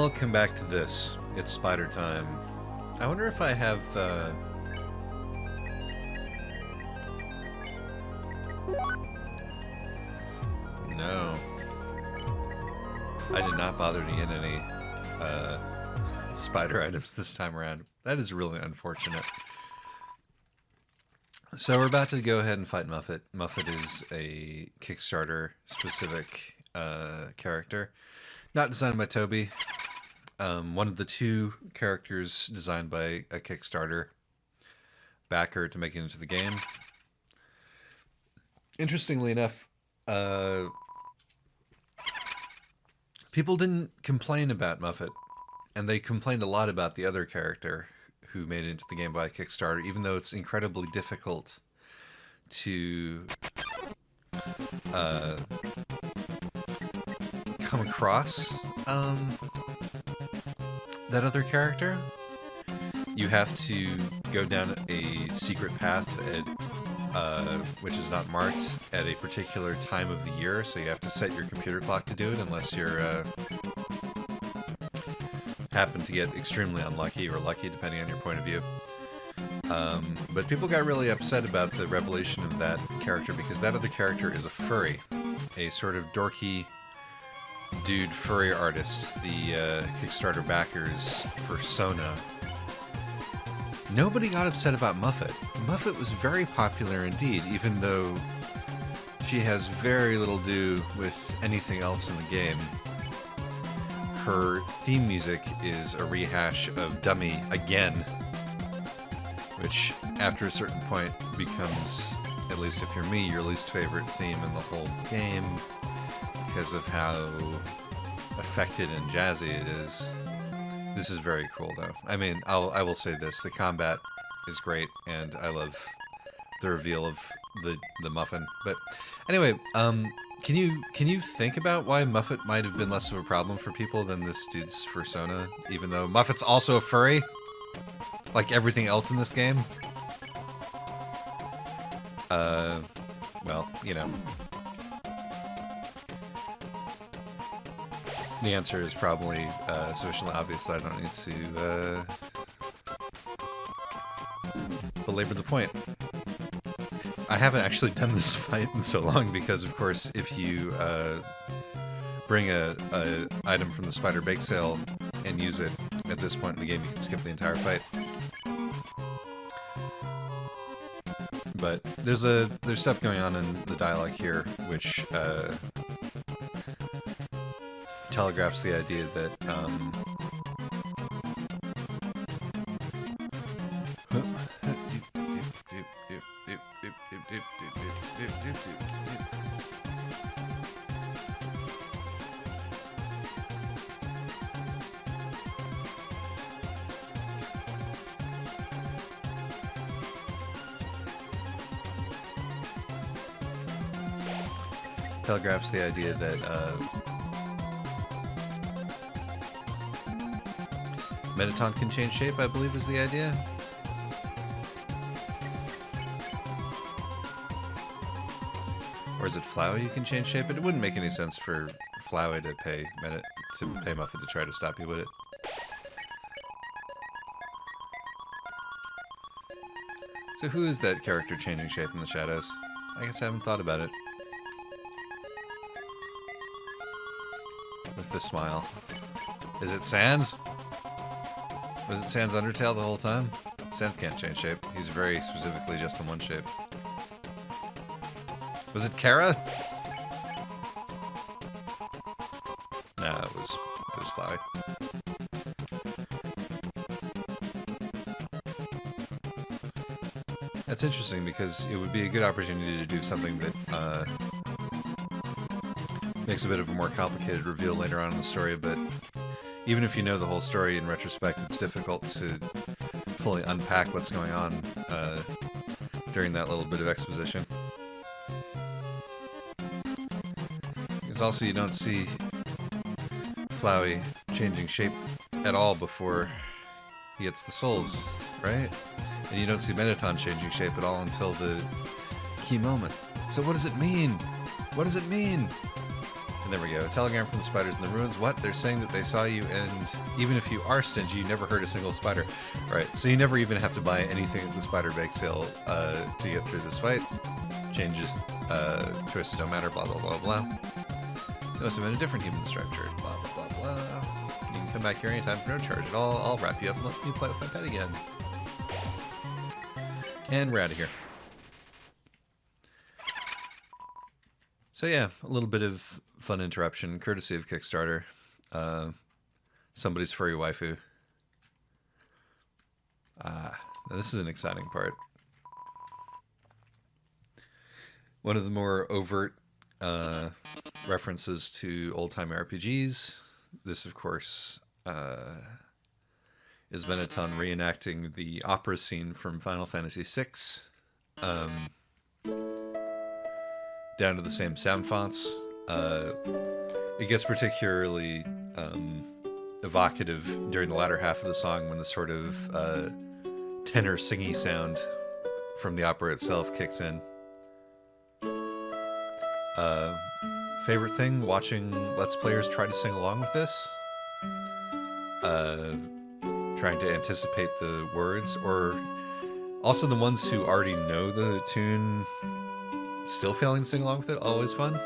Welcome back to this. It's spider time. I wonder if I have, No. I did not bother to get any, spider items this time around. That is really unfortunate. So we're about to go ahead and fight Muffet. Muffet is a Kickstarter-specific, character. Not designed by Toby. One of the two characters designed by a Kickstarter backer to make it into the game. Interestingly enough, people didn't complain about Muffet, and they complained a lot about the other character who made it into the game by Kickstarter, even though it's incredibly difficult to come across that other character. You have to go down a secret path which is not marked at a particular time of the year, so you have to set your computer clock to do it unless you're happen to get extremely unlucky or lucky, depending on your point of view. But people got really upset about the revelation of that character because that other character is a furry, a sort of dorky dude furry artist. The Kickstarter backers for Sona. Nobody got upset about Muffet. Muffet was very popular indeed, even though she has very little to do with anything else in the game. Her theme music is a rehash of Dummy again, which after a certain point becomes, at least if you're me, your least favorite theme in the whole game because of how affected and jazzy it is. This is very cool, though. I mean, I will say this: the combat is great, and I love the reveal of the muffin. But anyway, can you think about why Muffet might have been less of a problem for people than this dude's persona, even though Muffet's also a furry, like everything else in this game? Well, you know. The answer is probably sufficiently obvious that I don't need to belabor the point. I haven't actually done this fight in so long because, of course, if you bring a item from the Spider Bake Sale and use it at this point in the game, you can skip the entire fight. But there's stuff going on in the dialogue here which telegraphs the idea that Mettaton can change shape, I believe is the idea. Or is it Flowey you can change shape? It wouldn't make any sense for Flowey to pay Muffet to try to stop you, would it? So who is that character changing shape in the shadows? I guess I haven't thought about it. With the smile. Is it Sans? Was it Sans Undertale the whole time? Sans can't change shape. He's very specifically just the one shape. Was it Kara? Nah, it was Flowey. That's interesting because it would be a good opportunity to do something that makes a bit of a more complicated reveal later on in the story, but even if you know the whole story in retrospect, it's difficult to fully unpack what's going on during that little bit of exposition. Because also you don't see Flowey changing shape at all before he gets the souls, right? And you don't see Mettaton changing shape at all until the key moment. So what does it mean? What does it mean? And there we go. A telegram from the spiders in the ruins. What? They're saying that they saw you, and even if you are stingy, you never hurt a single spider. Right, so you never even have to buy anything at the spider bake sale to get through this fight. Changes, choices don't matter, blah, blah, blah, blah. You must have been a different human structure, blah, blah, blah, blah. You can come back here anytime for no charge at all. I'll wrap you up and let me play with my pet again. And we're out of here. So yeah, a little bit of fun interruption, courtesy of Kickstarter. Somebody's furry waifu. Now this is an exciting part. One of the more overt references to old-time RPGs. This, of course, is Mettaton reenacting the opera scene from Final Fantasy VI. Down to the same sound fonts. It gets particularly evocative during the latter half of the song when the sort of tenor singy sound from the opera itself kicks in. Favorite thing, watching Let's Players try to sing along with this. Trying to anticipate the words, or also the ones who already know the tune still failing to sing along with it. Always fun.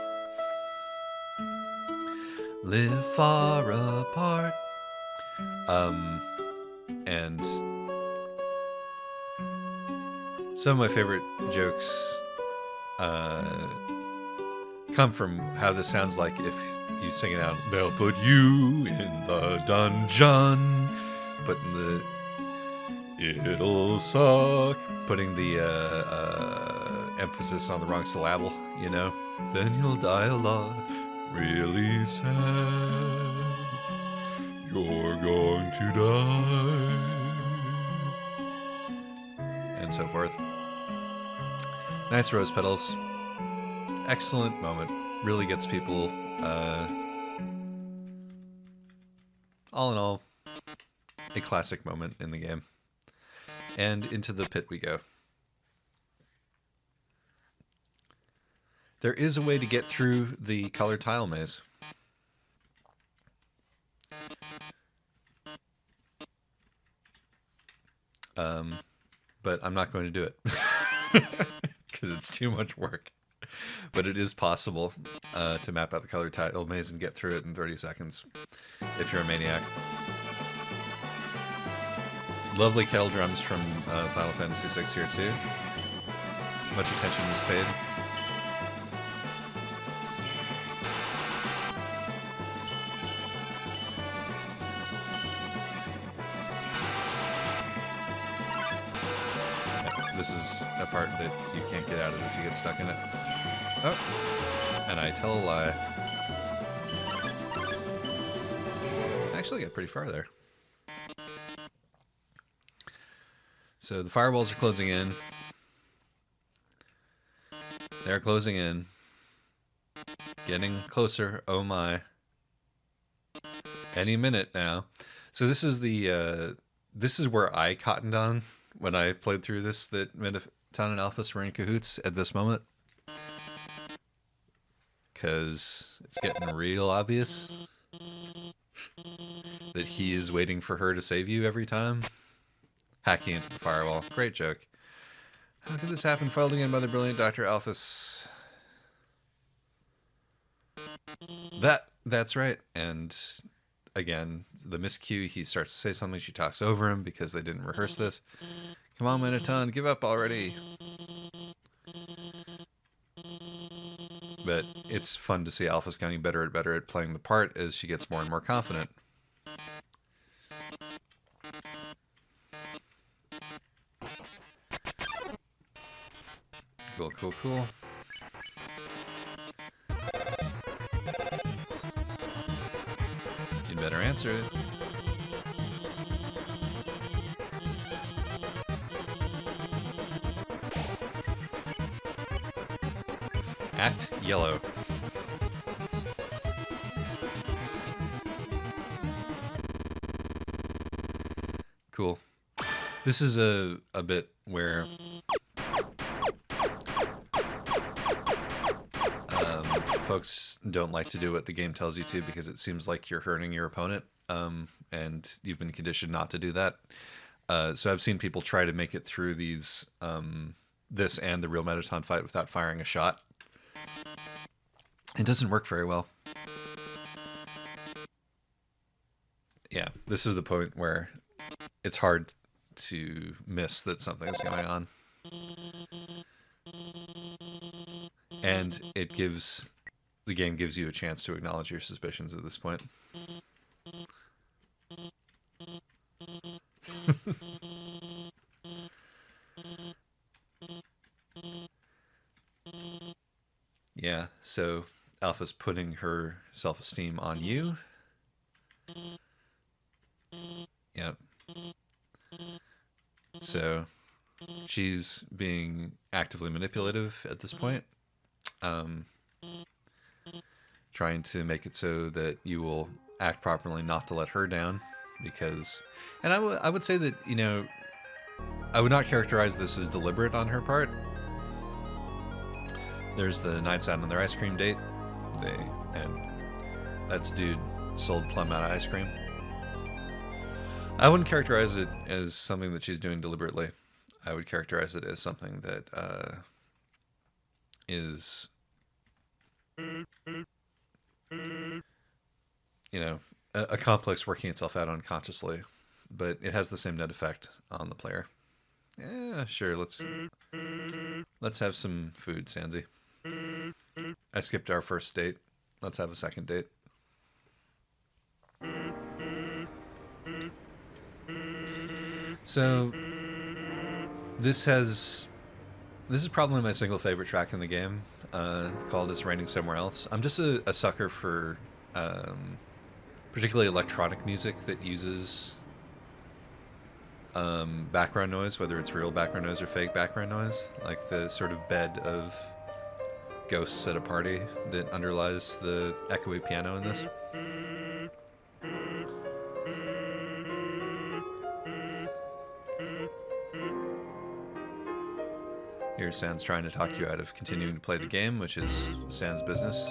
Live far apart. And some of my favorite jokes come from how this sounds like if you sing it out. They'll put you in the dungeon. Putting the it'll suck. Putting the emphasis on the wrong syllable, you know. Then you'll die a lot. Really sad. You're going to die. And so forth. Nice rose petals. Excellent moment. Really gets people, all in all, a classic moment in the game. And into the pit we go. There is a way to get through the colored tile maze. But I'm not going to do it. Because it's too much work. But it is possible to map out the colored tile maze and get through it in 30 seconds. If you're a maniac. Lovely kettle drums from Final Fantasy VI here too. Much attention was paid. This is a part that you can't get out of if you get stuck in it. Oh, and I tell a lie. I actually got pretty far there. So the firewalls are closing in. They're closing in. Getting closer. Oh my. Any minute now. So this is the this is where I cottoned on when I played through this, that Mettaton and Alphys were in cahoots at this moment. Because it's getting real obvious that he is waiting for her to save you every time. Hacking into the firewall. Great joke. How could this happen? Filed again by the brilliant Dr. Alphys. That's right. And again, the miscue, he starts to say something, she talks over him because they didn't rehearse this. Come on, Mettaton, give up already. But it's fun to see Alphys getting better and better at playing the part as she gets more and more confident. Cool, cool, cool. You'd better answer it. Act yellow. Cool. This is a bit where folks don't like to do what the game tells you to because it seems like you're hurting your opponent, and you've been conditioned not to do that. So I've seen people try to make it through these, this and the real Mettaton fight without firing a shot. It doesn't work very well. Yeah, this is the point where it's hard to miss that something's going on. And the game gives you a chance to acknowledge your suspicions at this point. Yeah, so Alpha's putting her self-esteem on you. Yep. So she's being actively manipulative at this point. Trying to make it so that you will act properly, not to let her down, because, and I would say that, you know, I would not characterize this as deliberate on her part. There's the nights out on their ice cream date, and that's dude sold plum out of ice cream. I wouldn't characterize it as something that she's doing deliberately. I would characterize it as something that is, you know, a complex working itself out unconsciously, but it has the same net effect on the player. Yeah, sure, let's have some food, Sansi. I skipped our first date. Let's have a second date. So this is probably my single favorite track in the game, called It's Raining Somewhere Else. I'm just a sucker for particularly electronic music that uses background noise, whether it's real background noise or fake background noise, like the sort of bed of ghosts at a party that underlies the echoey piano in this. Here's Sans trying to talk you out of continuing to play the game, which is Sans' business.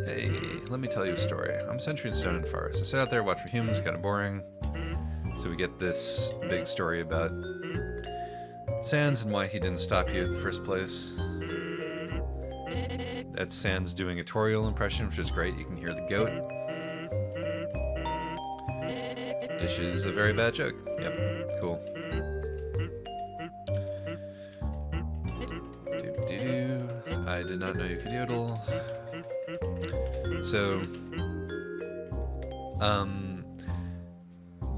Hey, let me tell you a story. I'm a century in stone and forest. I sit out there, watch for humans, kind of boring. So we get this big story about Sans and why he didn't stop you in the first place. That's Sans doing a Toriel impression, which is great. You can hear the goat. Dish is a very bad joke. Yep, cool. I did not know you could yodel. So,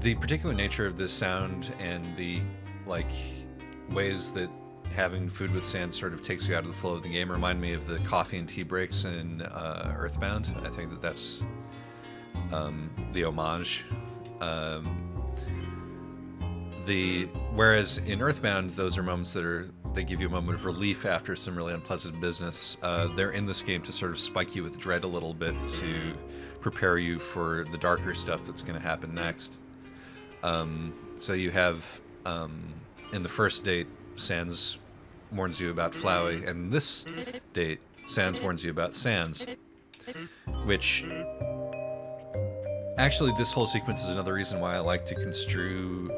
the particular nature of this sound and the, like, ways that having food with Sans sort of takes you out of the flow of the game remind me of the coffee and tea breaks in Earthbound. I think that that's the homage. Whereas in Earthbound, those are moments they give you a moment of relief after some really unpleasant business. They're in this game to sort of spike you with dread a little bit, to prepare you for the darker stuff that's going to happen next. So you have, in the first date, Sans warns you about Flowey, and this date, Sans warns you about Sans, which... Actually, this whole sequence is another reason why I like to construe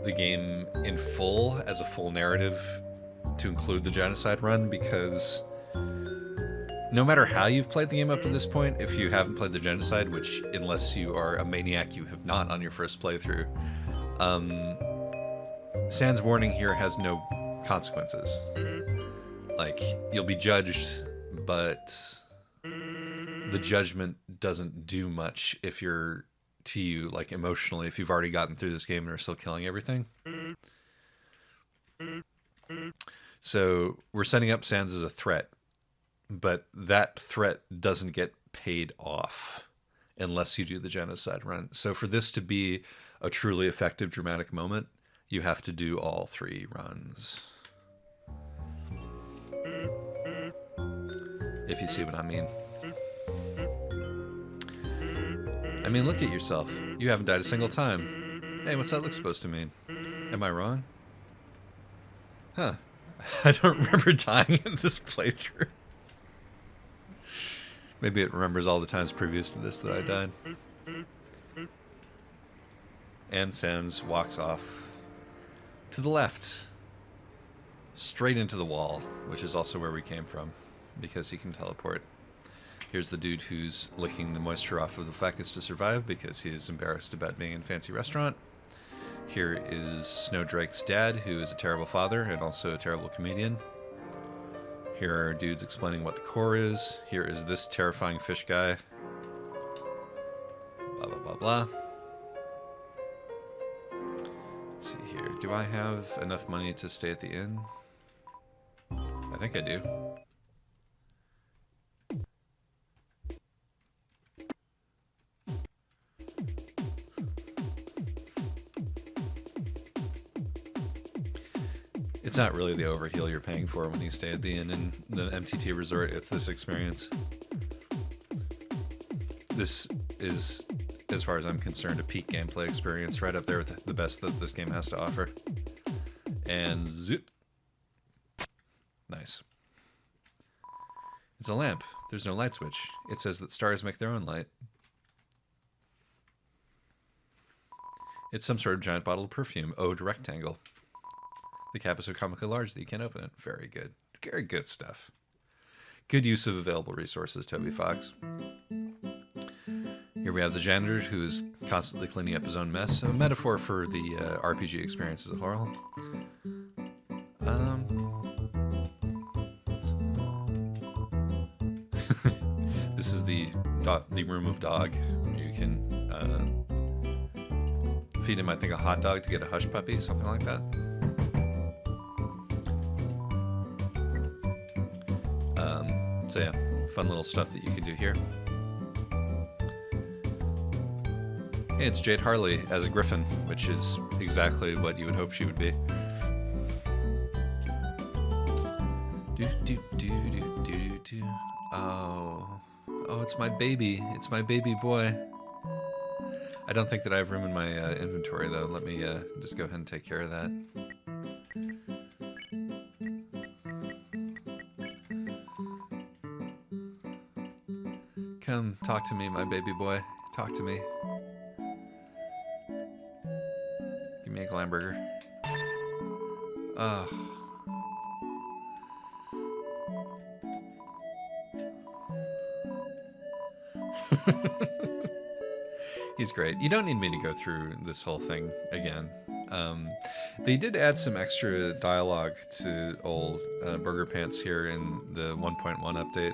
the game in full, as a full narrative, to include the genocide run, because no matter how you've played the game up to this point, if you haven't played the genocide, which, unless you are a maniac, you have not on your first playthrough, Sans' warning here has no consequences. Like, you'll be judged, but the judgment doesn't do much if you're, to you, like, emotionally, if you've already gotten through this game and are still killing everything. So we're setting up Sans as a threat, but that threat doesn't get paid off unless you do the genocide run. So for this to be a truly effective dramatic moment, you have to do all 3 runs. If you see what I mean. I mean, look at yourself. You haven't died a single time. Hey, what's that look supposed to mean? Am I wrong? Huh. I don't remember dying in this playthrough. Maybe it remembers all the times previous to this that I died. And Sans walks off to the left, straight into the wall, which is also where we came from, because he can teleport. Here's the dude who's licking the moisture off of the Ficus to survive because he is embarrassed about being in a fancy restaurant. Here is Snowdrake's dad, who is a terrible father and also a terrible comedian. Here are dudes explaining what the core is. Here is this terrifying fish guy. Blah, blah, blah, blah. Let's see here. Do I have enough money to stay at the inn? I think I do. It's not really the overheal you're paying for when you stay at the inn in the MTT resort. It's this experience. This is, as far as I'm concerned, a peak gameplay experience, right up there with the best that this game has to offer. And zoot. Nice. It's a lamp. There's no light switch. It says that stars make their own light. It's some sort of giant bottle of perfume. Ode rectangle. The cap is so comically large that you can't open it. Very good. Very good stuff. Good use of available resources, Toby Fox. Here we have the janitor who is constantly cleaning up his own mess. A metaphor for the RPG experience as a whole. This is the room of dog. You can feed him, I think, a hot dog to get a hush puppy, something like that. So yeah, fun little stuff that you can do here. Hey, it's Jade Harley as a griffin, which is exactly what you would hope she would be. Oh, it's my baby. It's my baby boy. I don't think that I have room in my inventory, though. Let me just go ahead and take care of that. Come, talk to me, my baby boy. Talk to me. Give me a glamburger. Ugh. He's great. You don't need me to go through this whole thing again. They did add some extra dialogue to old Burger Pants here in the 1.1 update.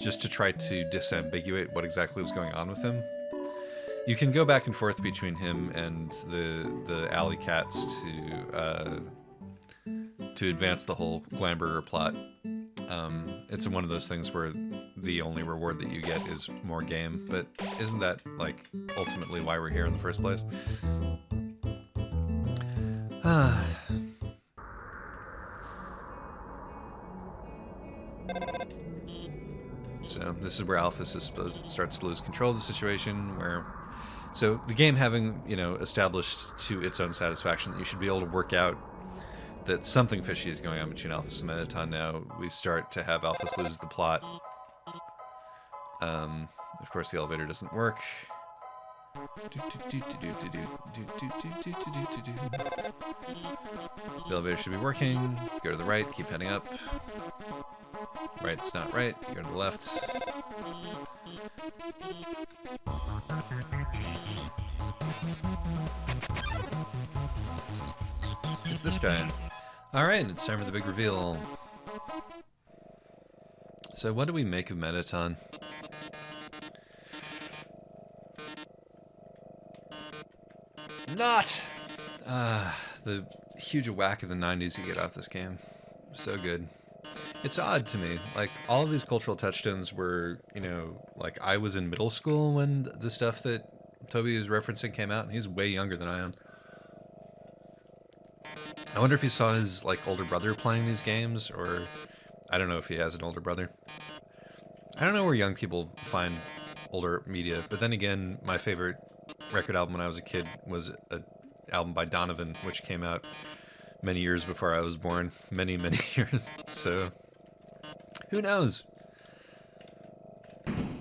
Just to try to disambiguate what exactly was going on with him. You can go back and forth between him and the alley cats to advance the whole Glamburger plot. It's one of those things where the only reward that you get is more game, but isn't that, like, ultimately why we're here in the first place? So this is where Alphys starts to lose control of the situation, so the game having, established to its own satisfaction that you should be able to work out that something fishy is going on between Alphys and Mettaton now, we start to have Alphys lose the plot. Of course, the elevator doesn't work. The elevator should be working. Go to the right, keep heading up. Right's not right, you go to the left. It's this guy. Alright, it's time for the big reveal. So what do we make of Mettaton? Not! The huge whack of the 90s you get off this game. So good. It's odd to me. Like, all of these cultural touchstones were, like, I was in middle school when the stuff that Toby is referencing came out, and he's way younger than I am. I wonder if he saw his, like, older brother playing these games, or I don't know if he has an older brother. I don't know where young people find older media, but then again, my favorite record album when I was a kid was an album by Donovan, which came out many years before I was born. Many, many years. So, who knows?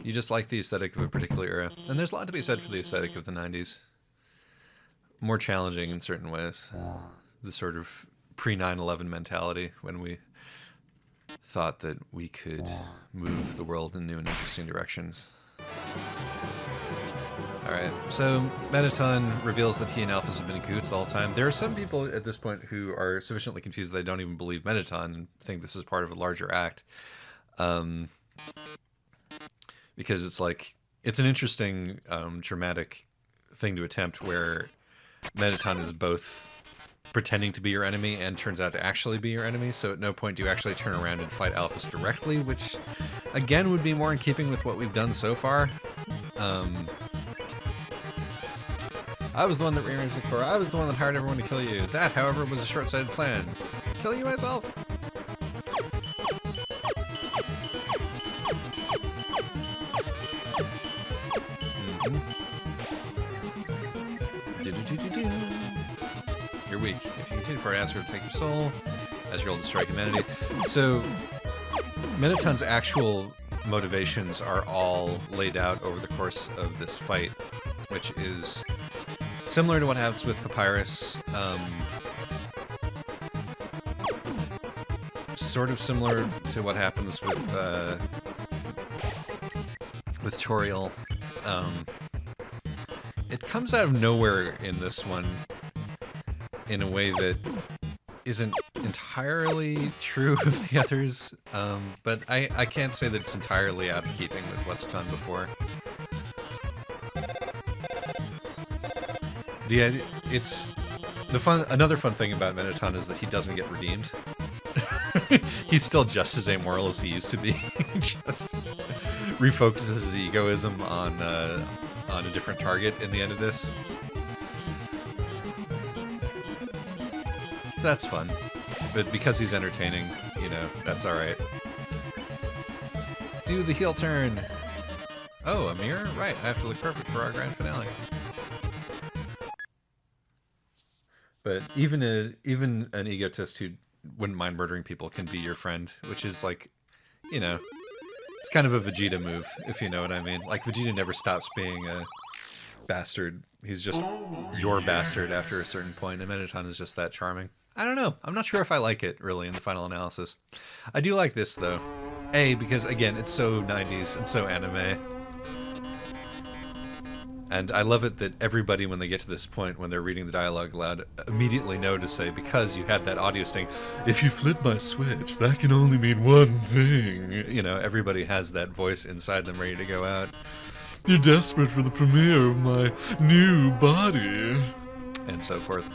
You just like the aesthetic of a particular era. And there's a lot to be said for the aesthetic of the 90s. More challenging in certain ways. The sort of pre-9/11 mentality when we thought that we could move the world in new and interesting directions. Alright, so Mettaton reveals that he and Alphys have been in cahoots the whole time. There are some people at this point who are sufficiently confused that they don't even believe Mettaton and think this is part of a larger act. Because it's like, it's an interesting dramatic thing to attempt where Mettaton is both pretending to be your enemy and turns out to actually be your enemy, so at no point do you actually turn around and fight Alphys directly, which again would be more in keeping with what we've done so far. I was the one that rearranged the core. I was the one that hired everyone to kill you. That, however, was a short-sighted plan. Kill you myself. You're weak. If you continue for an answer to take your soul, as your roll to strike humanity. So, Mettaton's actual motivations are all laid out over the course of this fight, which is similar to what happens with Papyrus, sort of similar to what happens with Toriel. It comes out of nowhere in this one in a way that isn't entirely true of the others, but I can't say that it's entirely out of keeping with what's done before. Yeah, it's another fun thing about Mettaton is that he doesn't get redeemed. He's still just as amoral as he used to be. He just refocuses his egoism on a different target in the end of this. So that's fun. But because he's entertaining, you know, that's alright. Do the heel turn! Oh, a mirror? Right, I have to look perfect for our grand finale. But even an egotist who wouldn't mind murdering people can be your friend, which is like, you know, it's kind of a Vegeta move, if you know what I mean. Like, Vegeta never stops being a bastard. He's just your bastard after a certain point, and Mettaton is just that charming. I don't know. I'm not sure if I like it, really, in the final analysis. I do like this, though. A, because, again, it's so 90s and so anime. And I love it that everybody, when they get to this point, when they're reading the dialogue aloud, immediately know to say, because you had that audio sting, if you flip my switch, that can only mean one thing. You know, everybody has that voice inside them ready to go out. You're desperate for the premiere of my new body. And so forth.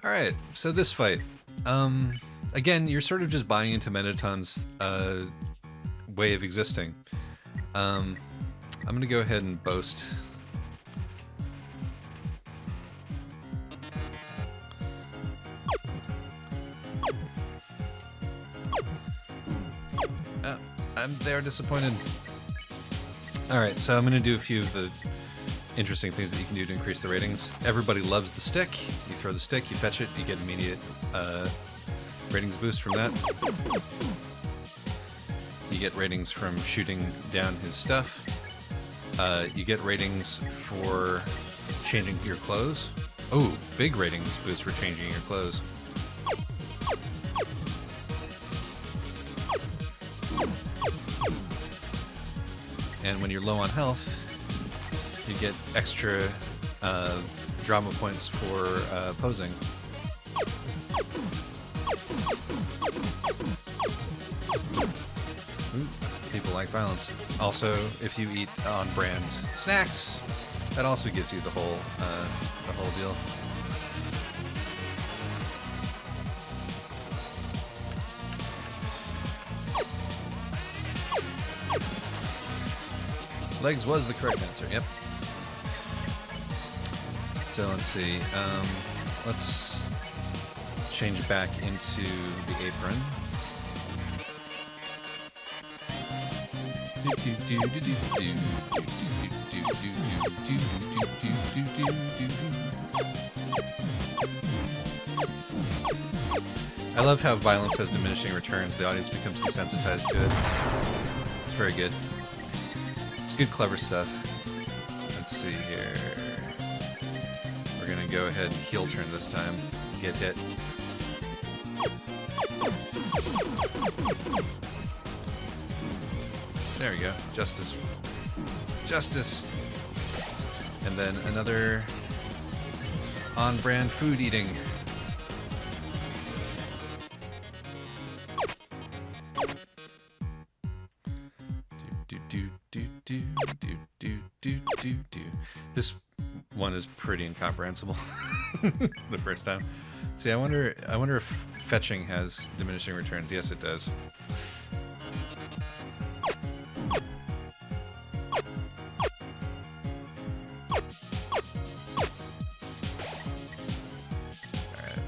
Alright, so this fight. Again, you're sort of just buying into Mettaton's way of existing. I'm gonna go ahead and boast. They're disappointed. Alright, so I'm gonna do a few of the interesting things that you can do to increase the ratings. Everybody loves the stick. You throw the stick, you fetch it, you get immediate ratings boost from that. You get ratings from shooting down his stuff. You get ratings for changing your clothes. Oh, big ratings boost for changing your clothes. And when you're low on health, you get extra drama points for posing. Ooh, people like violence. Also, if you eat on-brand snacks, that also gives you the whole deal. Legs was the correct answer, yep. So let's see, let's change back into the apron. I love how violence has diminishing returns. The audience becomes desensitized to it. It's very good. It's good, clever stuff. Let's see here. We're gonna go ahead and heel turn this time. Get hit. There we go. Justice. Justice. And then another on-brand food eating. This one is pretty incomprehensible the first time. See, I wonder if fetching has diminishing returns. Yes, it does. Alright.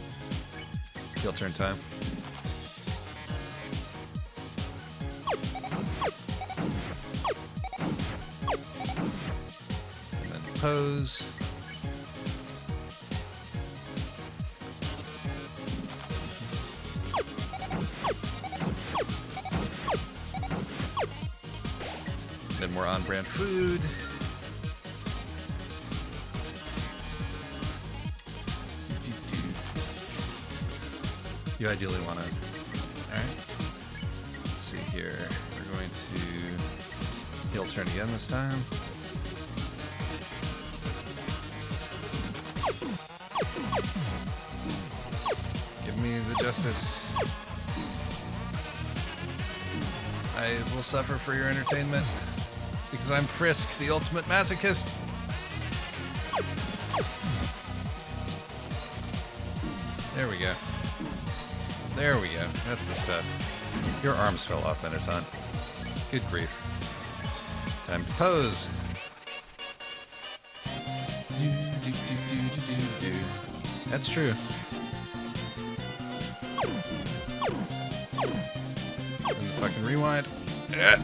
Heel turn time. Pose. Then more on-brand food. You ideally want to. All right. Let's see here. We're going to heel turn again this time. Give me the justice. I will suffer for your entertainment because I'm Frisk, the ultimate masochist. There we go. There we go. That's the stuff. Your arms fell off, Mettaton. Good grief. Time to pose. That's true. And the fucking rewind. Yeah.